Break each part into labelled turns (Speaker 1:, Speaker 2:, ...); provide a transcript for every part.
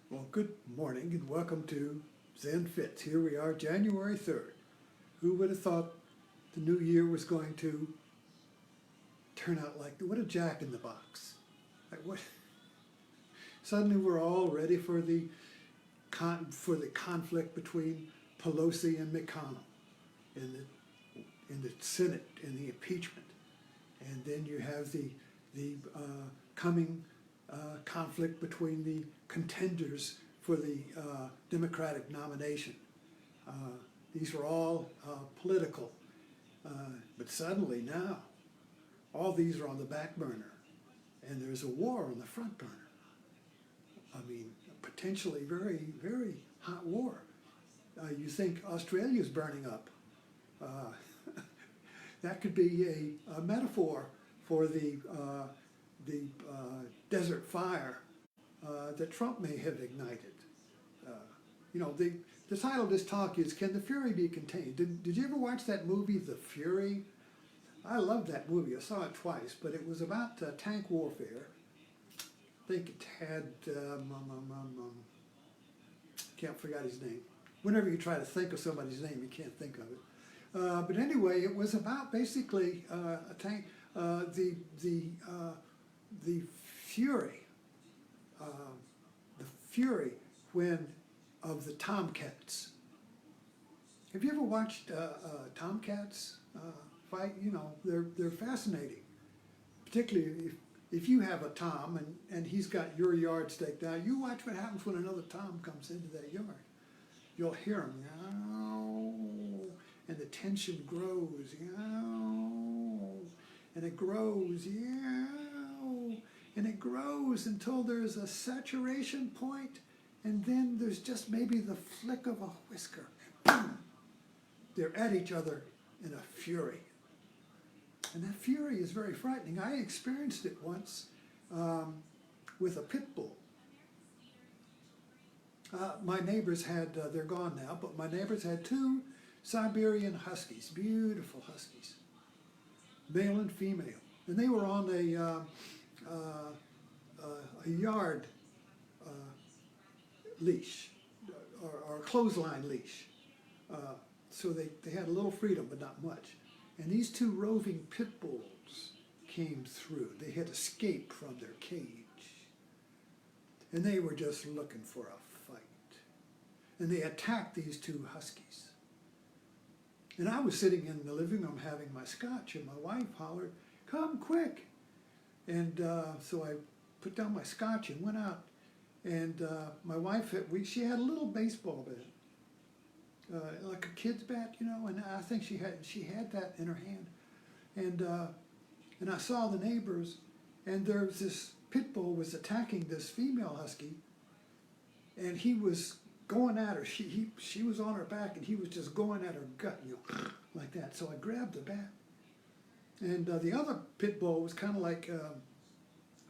Speaker 1: Well, good morning and welcome to Zen Fits. Here we are, January 3rd. Who would have thought the new year was going to turn out like, what a jack in the box. Like what? Suddenly we're all ready for the conflict between Pelosi and McConnell in the Senate, in the impeachment. And then you have the coming conflict between the contenders for the Democratic nomination. These were all political, but suddenly now all these are on the back burner, and there's a war on the front burner. I mean, potentially very, very hot war. You think Australia's burning up. That could be a metaphor for the desert fire that Trump may have ignited. The title of this talk is, Can the Fury Be Contained? Did you ever watch that movie, The Fury? I loved that movie. I saw it twice, but it was about tank warfare. I think it had, can't forget his name. Whenever you try to think of somebody's name, you can't think of it. But anyway, it was about basically a tank, the fury of the tomcats. Have you ever watched tomcats fight? You know, they're fascinating, particularly if you have a tom and he's got your yard staked out. You watch what happens when another tom comes into that yard. You'll hear him, yow, and the tension grows, yow, and it grows, yow, and it grows until there's a saturation point, and then there's just maybe the flick of a whisker. Boom! They're at each other in a fury. And that fury is very frightening. I experienced it once with a pit bull. My neighbors had, they're gone now, but my neighbors had two Siberian huskies, beautiful huskies, male and female. And they were on a yard leash, or a clothesline leash. So they had a little freedom, but not much. And these two roving pit bulls came through. They had escaped from their cage. And they were just looking for a fight. And they attacked these two huskies. And I was sitting in the living room having my scotch, and my wife hollered, "Come quick!" And so I put down my scotch and went out. And my wife, she had a little baseball bat, like a kid's bat, you know, and I think she had that in her hand. And I saw the neighbors, and there was this pit bull was attacking this female husky, and he was going at her. She was on her back, and he was just going at her gut, you know, like that. So I grabbed the bat, and the other pit bull was kind of like,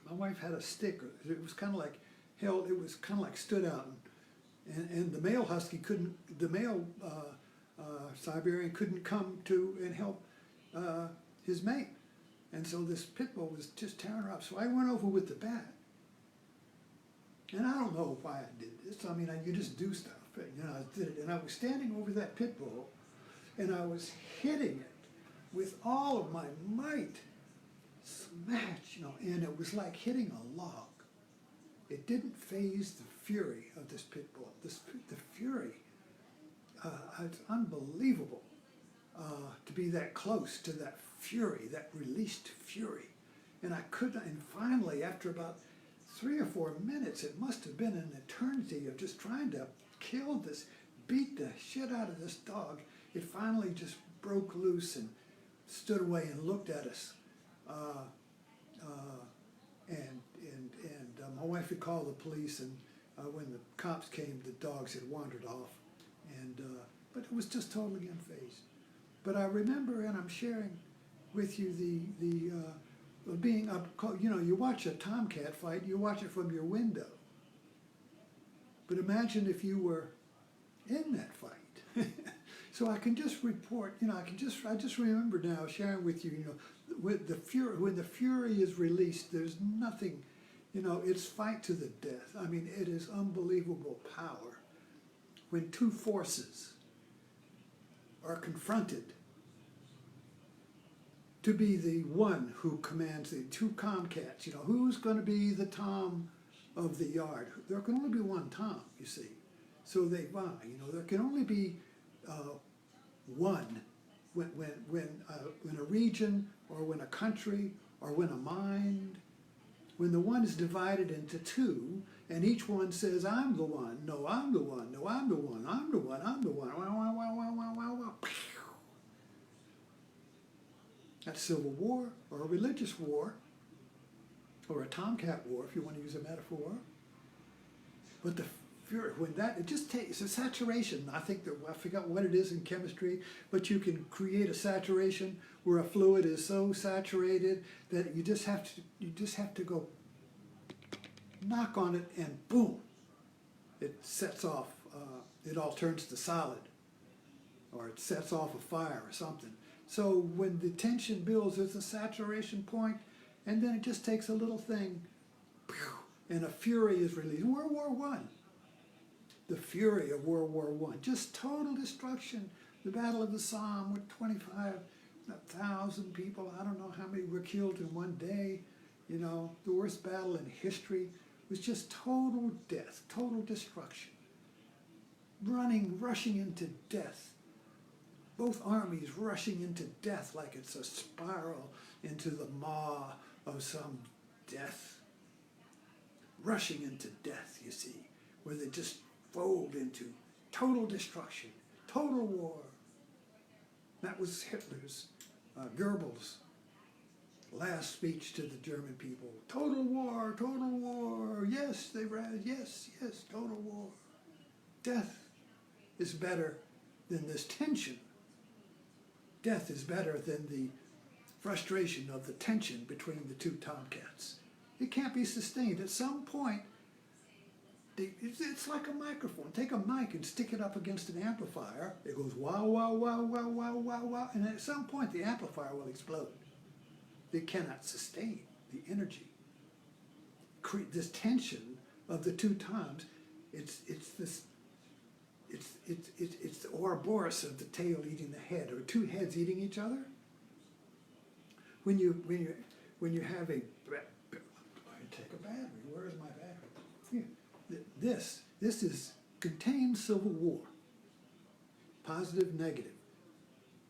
Speaker 1: my wife had a stick. It was kind of like held. It was kind of like stood out, and the male husky couldn't. The male Siberian couldn't come to and help his mate, and so this pit bull was just tearing her up. So I went over with the bat. And I don't know why I did this. I mean, you just do stuff. You know, I did it. And I was standing over that pit bull, and I was hitting it with all of my might. Smash, you know, and it was like hitting a log. It didn't faze the fury of this pit bull. The fury, it's unbelievable to be that close to that fury, that released fury. And I couldn't, and finally, after about 3 or 4 minutes, it must have been an eternity of just trying to kill this, beat the shit out of this dog. It finally just broke loose and stood away and looked at us. And my wife had called the police, and when the cops came, the dogs had wandered off. But it was just totally unfazed. But I remember, and I'm sharing with you the being up, you know, you watch a tomcat fight, you watch it from your window. But imagine if you were in that fight. So I can just report, you know, I just remember now sharing with you, you know, when the fury is released, there's nothing, You know, it's fight to the death. I mean, it is unbelievable power when two forces are confronted to be the one who commands the two tomcats. You know, who's going to be the Tom of the yard? There can only be one Tom, you see. So they vie. You know, there can only be one when a region or when a country or when a mind, when the one is divided into two, and each one says, I'm the one, no, I'm the one, no, I'm the one, I'm the one, I'm the one, wow, wow, wow, wow, wow, wow, wow. That's civil war, or a religious war, or a tomcat war, if you want to use a metaphor. But the fury, when that, it just takes a saturation. I think that, I forgot what it is in chemistry, but you can create a saturation where a fluid is so saturated that you just have to go knock on it, and boom, it sets off. It all turns to solid, or it sets off a fire or something. So when the tension builds, there's a saturation point, and then it just takes a little thing, and a fury is released. World War One, the fury of World War One, just total destruction. The Battle of the Somme with 25,000 people. I don't know how many were killed in one day. You know, the worst battle in history was just total death, total destruction. Rushing into death. Both armies rushing into death like it's a spiral into the maw of some death. Rushing into death, you see, where they just fold into total destruction, total war. That was Hitler's, Goebbels' last speech to the German people. Total war, yes, they ran, yes, total war. Death is better than this tension. Death is better than the frustration of the tension between the two tomcats. It can't be sustained. At some point, it's like a microphone. Take a mic and stick it up against an amplifier. It goes wow, wow, wow, wow, wow, wow, wow. And at some point, the amplifier will explode. It cannot sustain the energy. This tension of the two toms, it's the Ouroboros of the tail eating the head, or two heads eating each other. When you have a, I take a battery. Where is my battery? Here. This is contained civil war. Positive, negative.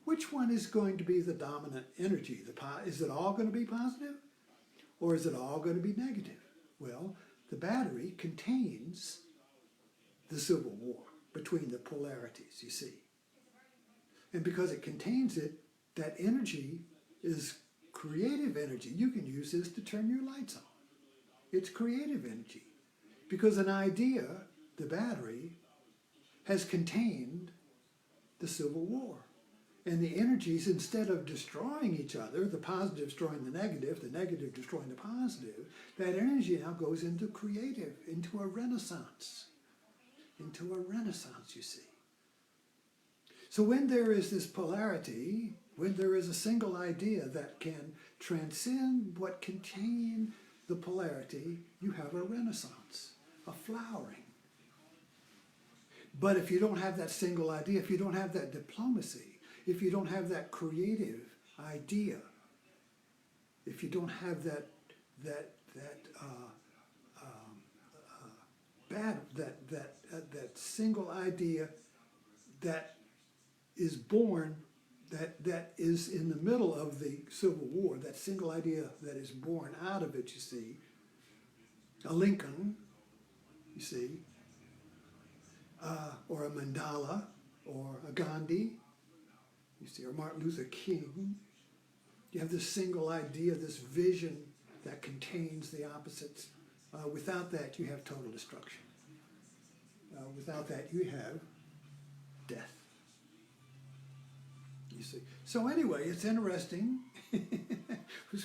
Speaker 1: Which one is going to be the dominant energy? Is it all going to be positive, or is it all going to be negative? Well, the battery contains the civil war between the polarities, you see. And because it contains it, that energy is creative energy. You can use this to turn your lights on. It's creative energy. Because an idea, the battery, has contained the Civil War. And the energies, instead of destroying each other, the positive destroying the negative destroying the positive, that energy now goes into creative, into a renaissance. Into a renaissance, you see. So when there is this polarity, when there is a single idea that can transcend what contain the polarity, you have a renaissance, a flowering. But if you don't have that single idea, if you don't have that diplomacy, if you don't have that creative idea, if you don't have that single idea that is born, that is in the middle of the Civil War, that single idea that is born out of it, you see, a Lincoln, you see, or a Mandela, or a Gandhi, you see, or Martin Luther King. You have this single idea, this vision that contains the opposites. Without that, you have total destruction. Without that, you have death. You see. So anyway, it's interesting.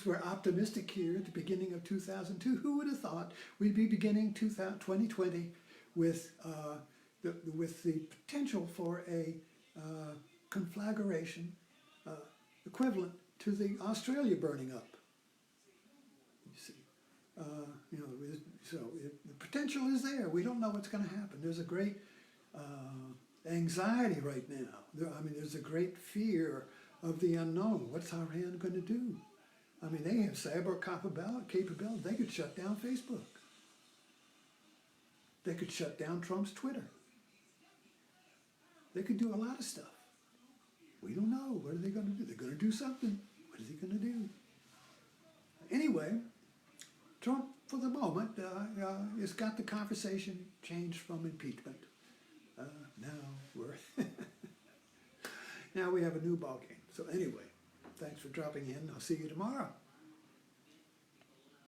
Speaker 1: We're optimistic here at the beginning of 2002. Who would have thought we'd be beginning 2020 with the potential for a conflagration equivalent to the Australia burning up? You see, So the potential is there. We don't know what's going to happen. There's a great anxiety right now. There's a great fear of the unknown. What's Iran going to do? I mean, they have cyber capability. They could shut down Facebook. They could shut down Trump's Twitter. They could do a lot of stuff. We don't know. What are they going to do? They're going to do something. What is he going to do? Anyway, Trump, for the moment, has got the conversation changed from impeachment. Now we have a new ball game. So anyway, thanks for dropping in. I'll see you tomorrow.